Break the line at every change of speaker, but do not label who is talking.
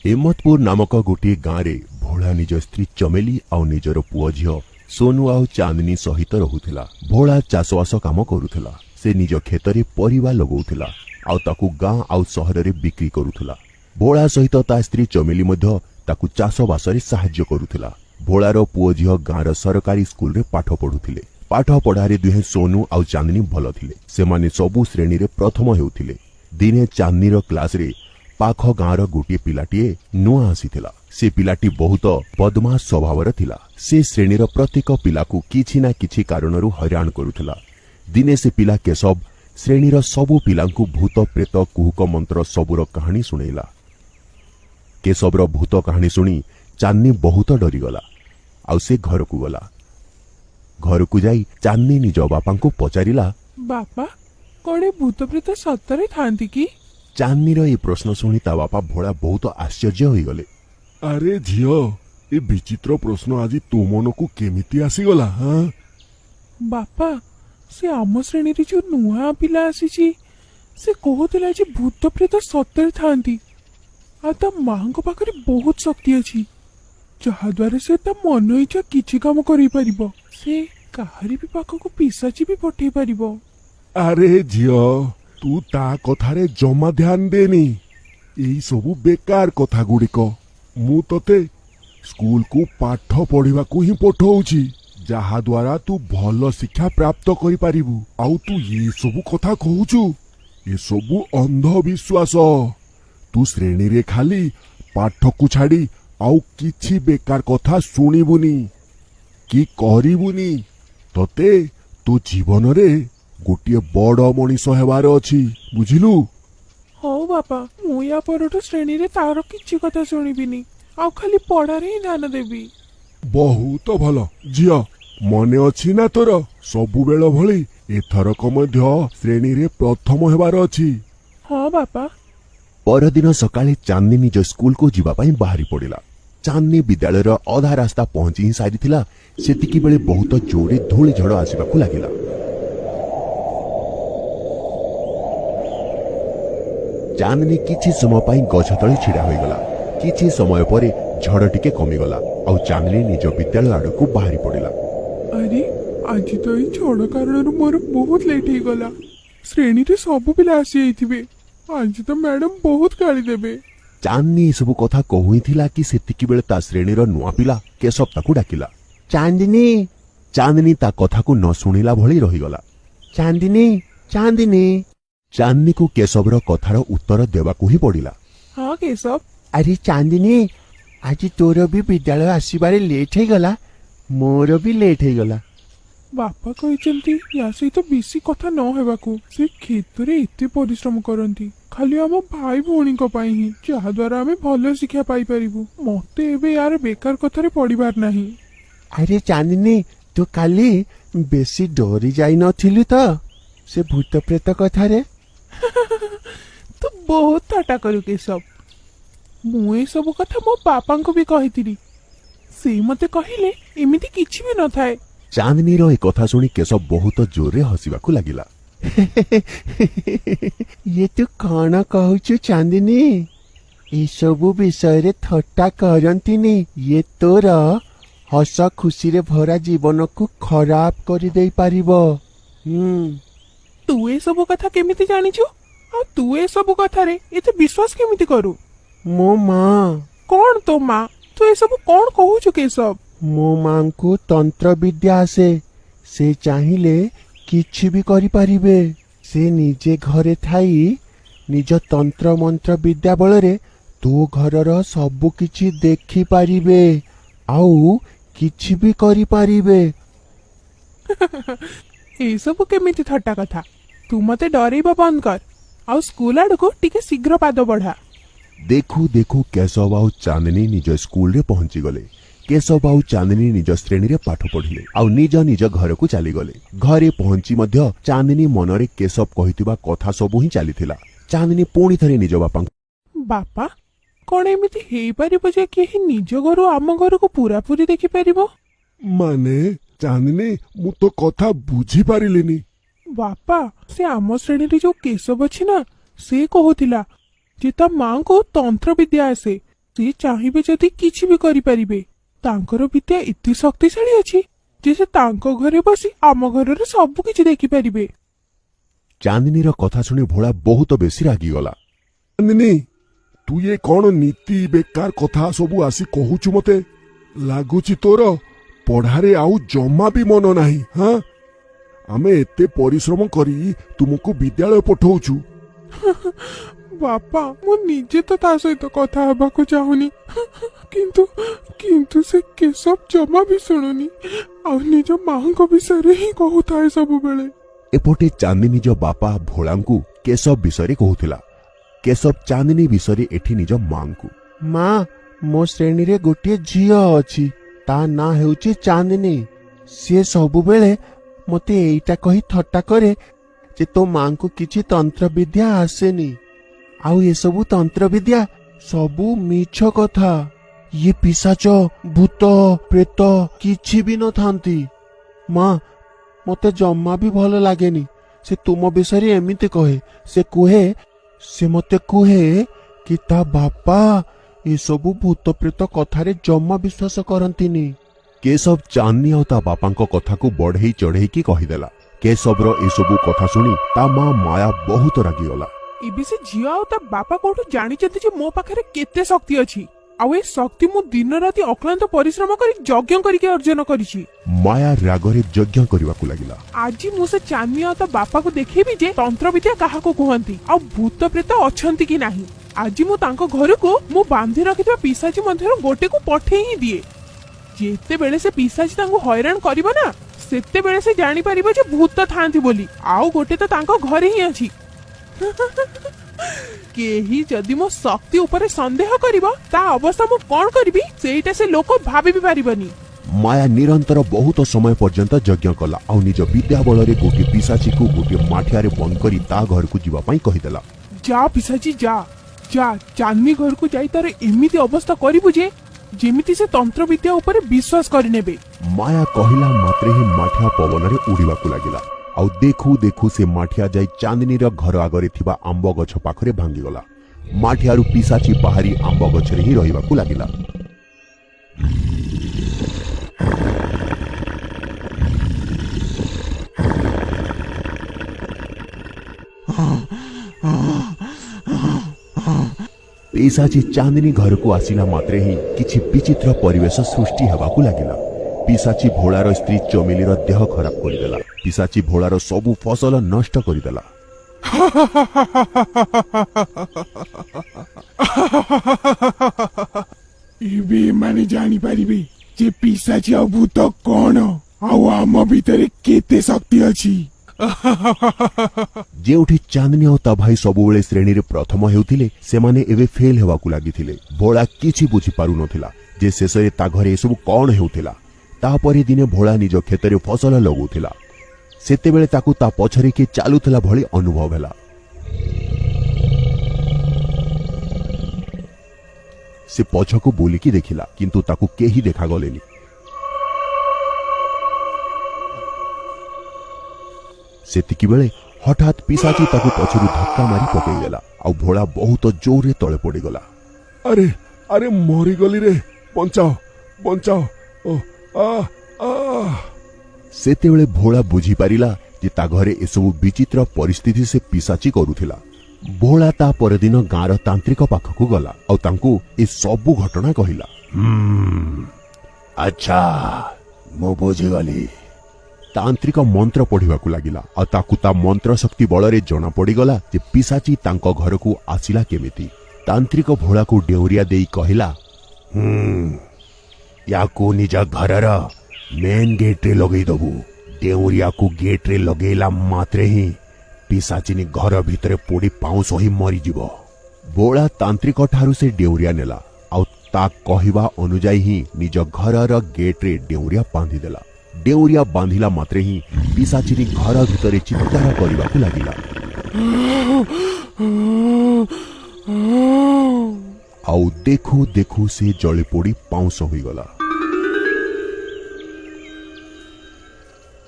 हेमतपुर नामक गोटे गाँव में भोला निज स्त्री चमेली आउ निजर पुओ झील सोनू आउ चांदनी सहित रहुथिला। भोला चाषबास काम करुथिला। से निज खेतरे परिवा लगौथिला आउ ताकू गाँ आउ सहर रे बिक्री करुथिला। भोला सहित ता स्त्री चमेली मध्य ताकू चाषबास रे सहाय्य करुथिला। भोलार पुओ झील गाँवर सरकारी स्कूल रे पाठ पढ़ुथिले। पाठ पढ़ारे दुहे सोनू आउ चांदनी भल थिले। सेमाने सबु श्रेणी रे प्रथम हेउथिले। दिने चांदनीर क्लास रे पाख गाँवर गोटे पिलाटीए नुआ आसीथिला। से पिलाटी बहुत बदमाश स्वभावर थिला। से श्रेणीर प्रत्येक पिलाकू किछि ना किछि कारणरू हैरान करुथिला। दिने से पिला केशव श्रेणीर सबु पिलांकू भूत प्रेत कुहुक मंत्र सबुर कहानी सुनेला। केशवर भूत कहानी सुनी चांदनी बहुत डरीगला। आउ से घर को गला। घर को जाई चांदनी निज बापा को पचारिला,
बापा कड़े भूत प्रेत सतरे थांती की?
चांदनीर ये प्रश्न शुणी ता बापा भोला बहुत आश्चर्य हो गले।
अरे झियो, ए विचित्र प्रश्न आज तु मन को केमिति आसीगला? हाँ
बापा से आम श्रेणी रे जो नुआ पिला आसीची से कहूला जे भूत प्रेत सतरे थांती आ ता मां को पाखरे बहुत शक्ति अछि जहा द्वारा से ता मन इच्छा किछि काम करि परिबो। से काहरी भी पाख को पिसाची भी पठे परिबो।
अरे झियो, तू ता कथारे जमा ध्यान देनी। एई सबु बेकार कथा गुड़िक मु तते स्कूल को पाठ पढ़िबा को ही पठौछि जहा द्वारा तू भल शिक्षा प्राप्त करि पारिबु। आउ तू ये सबु कथा कहूछु, ये सबु अंधविश्वास। तू श्रेणी रे खाली पाठ को छाड़ी आउ किछि बेकार कथा सुनिबुनी कि करिबुनी। तते तो जीवन रे गोटे बड़ मनीष हेबार अछि, बुझिलु?
हो बापा, मु या परठु श्रेणी रे तार किछि कथा सुनिबिनी आ खाली पढ़ारे ही ध्यान देबी।
बहुत भल झियो, मने अछि ना तोर सबु बेଳ भଳି एथरक मध्य श्रेणी रे प्रथम हेबार अछि?
हाँ बापा।
परदिन सकाळे चांदनी निज स्कूल को जीवा पई बाहरी पड़िला। चांदनी विद्यालयर अधा रास्ता पहुंची ही सारिथिला। सेतिकी बेले बहुत जोरे धूଳି झड़ आसिबाकू लागिला। चांदनी किछि समय पई गछ तळे छिड़ा होई गला। किछि समय परे झड़ टिके कमी गला आउ चांदनी निज विद्यालय आडकू बाहरी पड़िला।
अरे आज तो ई झड़ कारण मोर बहुत लेट ही गला। श्रेणी रे सब पिला आसी आइथिबे। आज तो मैडम बहुत गाली देबे।
चांदनी सब कथा कहूई थिला कि सेतिकी बेले ता श्रेणीर नुआ पिला केशव ताकू डाकिला। चांदनी चांदनी ता कथा को न सुनिला भली रहीगला। चांदनी चांदनी चांदनी को केशवर कथार उत्तर देवाकू ही पड़िला।
हाँ केशव।
अरे चांदनी, आज तोर भी विद्यालय आसबारे लेट हो गला, मोर भी लेट हो गला।
बापा कहते या सहित बेसी कथा न हेबाकू। से खेत रे एते परिश्रम करती खाली आम भाई भौणी ही जहा द्वारा आमे भल शिक्षा पाई परिबु। मते एबे यार बेकार कथारे पड़िबार नाही।
अरे चांदनी, तू काली बेसी डरी जाई नथिलु तो से भूत प्रेत कथारे?
तू बहुत ठाटा करू केशव। मु ए सब कथा मो बापा को भी कहितिली। से मते कहिले एमिति किछि भी न थाए।
चांदनी रो ए कथा सुनी केशव बहुत जोरे हसिबाकू लागिला।
ये तू कौन कहूचु चांदनी? ए सबु विषय रे थट्टा करंतिनी। ये तोर हस खुशी रे भरा जीवन को खराब कर दे पारिबो।
तू ए सब कथा केमिति जानिछु? आ तू ए सब कथा रे एते विश्वास केमिति करू?
मो मां।
कौन तो मां? तू ए सब कौन कहूचु केशव?
मो मां को तंत्र विद्या आसे। से चाहिले किछि भी करि पारिबे। से निजे घरे थाई निज तंत्र मंत्र विद्या बलरे तो घरर सबु किछि देखि पारिबे आउ किछि भी करि पारिबे।
ए सब केमिति थट्टा कथा? तू मते डरेइबा बंद कर आउ स्कूल आडको टिके शीघ्र पाद बढ़ा।
देखू देखू केशव आउ चांदनी निज स्कूल रे पहुंची गले। केशव आउ चांदनी निज श्रेणी रे पाठ पढ़िले आउ निज निज घर को चली गले। घरे पहुंची मध्य चांदनी मनरे केशव कहितबा कथा सबु ही चलीथिला। चांदनी पुणी थरे निज
बापा कौन एमिति हेई परिबो जे केही निज घरु आम घर को पूरा पूरी देखि परिबो?
माने चांदनी, मु तो कथा बुझी पारिलिनी।
बापा से आम श्रेणी रे जो केशव अछि ना, से कहूतिला जे ता मां को तंत्र विद्या आसे ସେ ଚାହିଁବେ ଯଦି କିଛି ବି କରିପାରିବେ। ତାଙ୍କର ବିଦ୍ୟା ଏତେ ଶକ୍ତିଶାଳୀ ଅଛି ଯେ ସେ ତାଙ୍କ ଘରେ ବସି ଆମ ଘରର ସବୁ କିଛି ଦେଖିପାରିବେ।
ଚାନ୍ଦିନୀର କଥା ଶୁଣି ଭୋଳା ବହୁତ ବେଶୀ ରାଗିଗଲା।
ଚାନ୍ଦିନୀ, ତୁ ଏ କଣ ନୀତି ବେକାର କଥା ସବୁ ଆସି କହୁଛୁ ମତେ? ଲାଗୁଛି ତୋର ପଢାରେ ଆଉ ଜମା ବି ମନ ନାହିଁ। ହଁ, ଆମେ ଏତେ ପରିଶ୍ରମ କରି ତୁମକୁ ବିଦ୍ୟାଳୟ ପଠଉଛୁ।
ବାପା, ମୁଁ ନିଜେ ତ ତା ସହିତ କଥା ହେବାକୁ ଚାହୁଁନି, କିନ୍ତୁ ସେ କେଶବ ଜମା ବି ଶୁଣୁନି, ଆଉ ନିଜ ମାଙ୍କ ବିଷୟରେ ହିଁ କହୁଥାଏ ସବୁବେଳେ।
ଏପଟେ ଚାନ୍ଦିନୀ ନିଜ ବାପା ଭୋଳାଙ୍କୁ କେଶବ ବିଷୟରେ କହୁଥିଲା। କେଶବ ଚାନ୍ଦିନୀ ବିଷୟରେ ଏଠି ନିଜ ମାଙ୍କୁ।
ମା, ମୋ ଶ୍ରେଣୀରେ ଗୋଟିଏ ଝିଅ ଅଛି, ତା ନାଁ ହେଉଛି ଚାନ୍ଦିନୀ। ସିଏ ସବୁବେଳେ ମତେ ଏଇଟା କହି ଥଟ୍ଟା କରେ ଯେ ତୋ ମାଙ୍କୁ କିଛି ତନ୍ତ୍ରବିଦ୍ୟା ଆସେନି, ଆଉ ଏସବୁ ତନ୍ତ୍ରବିଦ୍ୟା ସବୁ ମିଛ କଥା। ଇଏ ପିଶାଚ, ଭୂତ, ପ୍ରେତ କିଛି ବି ନଥାନ୍ତି। ମା, ମତେ ଜମା ବି ଭଲ ଲାଗେନି ସେ ତୁମ ବିଷୟରେ ଏମିତି କହେ। ସେ ମତେ କୁହେ କି ତା ବାପା ଏସବୁ ଭୂତ ପ୍ରେତ କଥାରେ ଜମା ବିଶ୍ୱାସ କରନ୍ତିନି।
କେଶବ ଚାନ୍ଦିନୀ ଆଉ ତା ବାପାଙ୍କ କଥାକୁ ବଢେଇ ଚଢେଇକି କହିଦେଲା। କେଶବର ଏସବୁ କଥା ଶୁଣି ତା ମା ମାୟା ବହୁତ ରାଗିଗଲା।
ଏବେ ସେ ଝିଅ ଆଉ ତା ବାପା କୋଉଠୁ ଜାଣିଛନ୍ତି ଯେ ମୋ ପାଖରେ କେତେ ଶକ୍ତି ଅଛି, ଆଉ ଏ ଶକ୍ତି ମୁଁ ଦିନ ରାତି ଅକ୍ଳାନ୍ତ ପରିଶ୍ରମ କରି ଯଜ୍ଞ କରିକି ଅର୍ଜନ କରିଛି।
ମାୟା ରାଗରେ ଯଜ୍ଞ କରିବାକୁ ଲାଗିଲା।
ଆଜି ମୁଁ ସେ ଚାନ୍ଦିନୀ ଆଉ ତା ବାପାକୁ ଦେଖେଇବି ଯେ ତନ୍ତ୍ରବିଦ୍ୟା କାହାକୁ କୁହନ୍ତି, ଆଉ ଭୂତ ପ୍ରେତ ଅଛନ୍ତି କି ନାହିଁ। ଆଜି ମୁଁ ତାଙ୍କ ଘରକୁ ମୁଁ ବାନ୍ଧି ରଖିଥିବା ପିଶାଚି ମଧ୍ୟରୁ ଗୋଟେକୁ ପଠେଇ ହିଁ ଦିଏ। ଯେତେବେଳେ ସେ ପିଶାଚି ତାଙ୍କୁ ହଇରାଣ କରିବ ନା, ସେତେବେଳେ ସେ ଜାଣିପାରିବ ଯେ ଭୂତ ଥାଆନ୍ତି ବୋଲି, ଆଉ ଗୋଟେ ତ ତାଙ୍କ ଘରେ ହିଁ ଅଛି। କେହି ଯଦି ମୋ ଶକ୍ତି ଉପରେ ସନ୍ଦେହ କରିବ, ତା ଅବସ୍ଥା ମୁଁ କଣ କରିବି ସେଇଟା ସେ ଲୋକ ଭାବି ବି ପାରିବନି।
ମାୟା ନିରନ୍ତର ବହୁତ ସମୟ ପର୍ଯ୍ୟନ୍ତ ଯଜ୍ଞ କଲା, ଆଉ ନିଜ ବିଦ୍ୟା ବଳରେ ଗୋଟିଏ ପିଶାଚୀକୁ ଗୋଟିଏ ମାଠିଆରେ ବନ୍ଦ କରି ତା ଘରକୁ ଯିବା ପାଇଁ କହିଦେଲା।
ଯା ପିଶାଚି, ଯା ଯା, ଚାନ୍ଦିନୀ ଘରକୁ ଯାଇ ତାର ଏମିତି ଅବସ୍ଥା କରିବୁ ଯେ ଯେମିତି ସେ ତନ୍ତ୍ରବିଦ୍ୟା ଉପରେ ବିଶ୍ୱାସ କରିନେବେ।
ମାୟା କହିଲା ମାତ୍ରେ ହିଁ ମାଠିଆ ପବନରେ ଉଡିବାକୁ ଲାଗିଲା, ଆଉ ଦେଖୁ ଦେଖୁ ସେ ମାଠିଆ ଯାଇ ଚାନ୍ଦିନୀର ଘର ଆଗରେ ଥିବା ଆମ୍ବ ଗଛ ପାଖରେ ଭାଙ୍ଗିଗଲା। ମାଠିଆରୁ ପିଶାଚି ବାହାରି ଆମ୍ବ ଗଛରେ ହିଁ ରହିବାକୁ ଲାଗିଲା। ପିଶାଚି ଚାନ୍ଦିନୀ ଘରକୁ ଆସିଲା ମାତ୍ରେ ହିଁ କିଛି ବିଚିତ୍ର ପରିବେଶ ସୃଷ୍ଟି ହେବାକୁ ଲାଗିଲା। ପିଶାଚି ଭୋଳାର ସ୍ତ୍ରୀ ଚମେଲିର ଦେହ ଖରାପ କରିଦେଲା। ପିଶାଚି ଭୋଳାର ସବୁ ଫସଲ ନଷ୍ଟ କରିଦେଲା।
ଏବେ ଏମାନେ ଜାଣିପାରିବେ ଯେ ପିଶାଚି ଆଉ ଭୂତ କଣ, ଆଉ ଆମ ଭିତରେ କେତେ ଶକ୍ତି ଅଛି।
ଯେଉଁଠି ଚାନ୍ଦିନୀ ଆଉ ତା ଭାଇ ସବୁବେଳେ ଶ୍ରେଣୀରେ ପ୍ରଥମ ହେଉଥିଲେ, ସେମାନେ ଏବେ ଫେଲ ହେବାକୁ ଲାଗିଥିଲେ। ଭୋଳା କିଛି ବୁଝିପାରୁନଥିଲା ଯେ ଶେଷରେ ତା ଘରେ ଏସବୁ କଣ ହେଉଥିଲା। ତାପରେ ଦିନେ ଭୋଳା ନିଜ କ୍ଷେତରେ ଫସଲ ଲଗାଉଥିଲା। ସେତେବେଳେ ତାକୁ ତା ପଛରେ କିଏ ଚାଲୁଥିଲା ଭଳି ଅନୁଭବ ହେଲା। ସେ ପଛକୁ ବୁଲିକି ଦେଖିଲା, କିନ୍ତୁ ତାକୁ କେହି ଦେଖାଗଲେନି। ସେତିକିବେଳେ ହଠାତ୍ ପିଶାଚି ତାକୁ ପଛରୁ ଧକ୍କା ମାରି ପକେଇଦେଲା, ଆଉ ଭୋଳା ବହୁତ ଜୋରରେ ତଳେ ପଡିଗଲା।
ଆରେ ଆରେ ମରିଗଲି ରେ, ବଞ୍ଚାଅ ବଞ୍ଚାଅ।
ସେତେବେଳେ ଭୋଳା ବୁଝିପାରିଲା ଯେ ତା ଘରେ ଏସବୁ ବିଚିତ୍ର ପରିସ୍ଥିତି ସେ ପିଶାଚି କରୁଥିଲା। ଭୋଳା ତା ପରଦିନ ଗାଁର ତାନ୍ତ୍ରିକ ପାଖକୁ ଗଲା, ଆଉ ତାଙ୍କୁ ଏ ସବୁ ଘଟଣା କହିଲା। ଆଚ୍ଛା, ମୁଁ ବୁଝିଗଲି। ତାନ୍ତ୍ରିକ ମନ୍ତ୍ର ପଢିବାକୁ ଲାଗିଲା, ଆଉ ତାକୁ ତା ମନ୍ତ୍ର ଶକ୍ତି ବଳରେ ଜଣା ପଡିଗଲା ଯେ ପିଶାଚି ତାଙ୍କ ଘରକୁ ଆସିଲା କେମିତି। ତାନ୍ତ୍ରିକ ଭୋଳାକୁ ଡେଉଁରିଆ ଦେଇ କହିଲା, ୟାକୁ ନିଜ ଘରର ମେନ୍ ଗେଟ୍ରେ ଲଗେଇଦବୁ। ଡେଉଁରିଆକୁ ଗେଟ୍ରେ ଲଗେଇଲା ମାତ୍ରେ ହିଁ ପିଶାଚିନୀ ଘର ଭିତରେ ପୋଡ଼ି ପାଉଁଶ ହୋଇ ମରିଯିବ। ଭୋଳା ତାନ୍ତ୍ରିକ ଠାରୁ ସେ ଡେଉଁରିଆ ନେଲା, ଆଉ ତା କହିବା ଅନୁଯାୟୀ ହିଁ ନିଜ ଘରର ଗେଟ୍ରେ ଡେଉଁରିଆ ବାନ୍ଧିଦେଲା। ଡେଉଁରିଆ ବାନ୍ଧିଲା ମାତ୍ରେ ହିଁ ପିଶାଚିନୀ ଘର ଭିତରେ ଚିତ୍କାର କରିବାକୁ ଲାଗିଲା, ଆଉ ଦେଖୁ ଦେଖୁ ସେ ଜଳି ପୋଡ଼ି ପାଉଁଶ ହୋଇଗଲା।